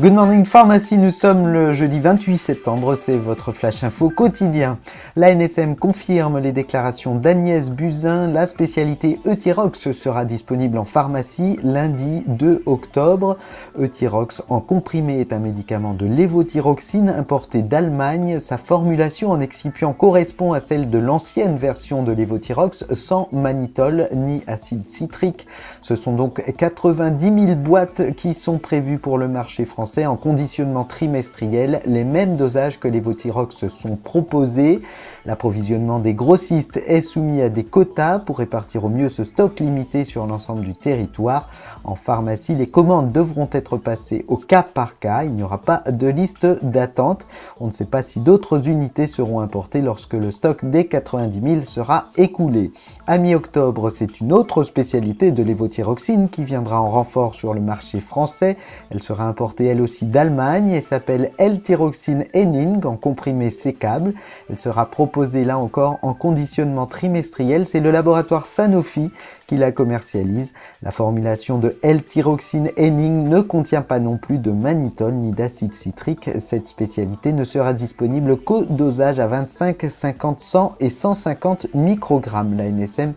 Good Morning Pharmacy, nous sommes le jeudi 28 septembre, c'est votre flash info quotidien. L'ANSM confirme les déclarations d'Agnès Buzyn, la spécialité Euthyrox sera disponible en pharmacie lundi 2 octobre. Euthyrox en comprimé est un médicament de lévothyroxine importé d'Allemagne. Sa formulation en excipient correspond à celle de l'ancienne version de lévothyrox sans mannitol ni acide citrique. Ce sont donc 90 000 boîtes qui sont prévues pour le marché français en conditionnement trimestriel, les mêmes dosages que les lévothyrox sont proposés. L'approvisionnement des grossistes est soumis à des quotas pour répartir au mieux ce stock limité sur l'ensemble du territoire. En pharmacie, les commandes devront être passées au cas par cas. Il n'y aura pas de liste d'attente. On ne sait pas si d'autres unités seront importées lorsque le stock des 90 000 sera écoulé. À mi-octobre, c'est une autre spécialité de lévothyroxine qui viendra en renfort sur le marché français. Elle sera importée elle aussi d'Allemagne et s'appelle L-thyroxine Henning en comprimé sécable. Elle sera proposée là encore en conditionnement trimestriel. C'est le laboratoire Sanofi qui la commercialise. La formulation de L-thyroxine Henning ne contient pas non plus de mannitol ni d'acide citrique. Cette spécialité ne sera disponible qu'au dosage à 25, 50, 100 et 150 microgrammes. La NSM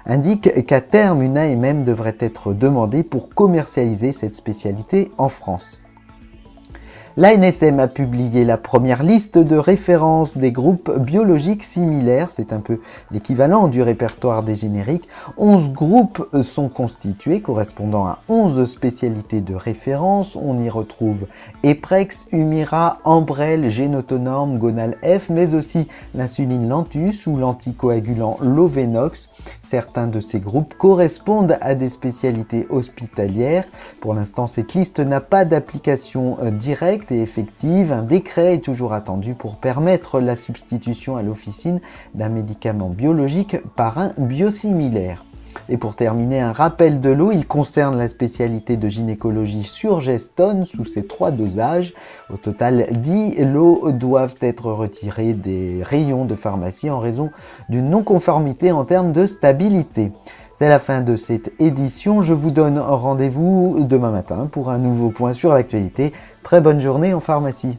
indique qu'à terme, une AMM devrait être demandée pour commercialiser cette spécialité en France. L'ANSM a publié la première liste de référence des groupes biologiques similaires, c'est un peu l'équivalent du répertoire des génériques. 11 groupes sont constitués, correspondant à 11 spécialités de référence. On y retrouve Eprex, Humira, Enbrel, Génotonorm, Gonal F, mais aussi l'insuline Lantus ou l'anticoagulant Lovenox. Certains de ces groupes correspondent à des spécialités hospitalières. Pour l'instant, cette liste n'a pas d'application directe et effective. Un décret est toujours attendu pour permettre la substitution à l'officine d'un médicament biologique par un biosimilaire. Et pour terminer, un rappel de lot, il concerne la spécialité de gynécologie Surgeston sous ses 3 dosages. Au total, 10 lots doivent être retirés des rayons de pharmacie en raison d'une non-conformité en termes de stabilité. C'est la fin de cette édition. Je vous donne rendez-vous demain matin pour un nouveau point sur l'actualité. Très bonne journée en pharmacie.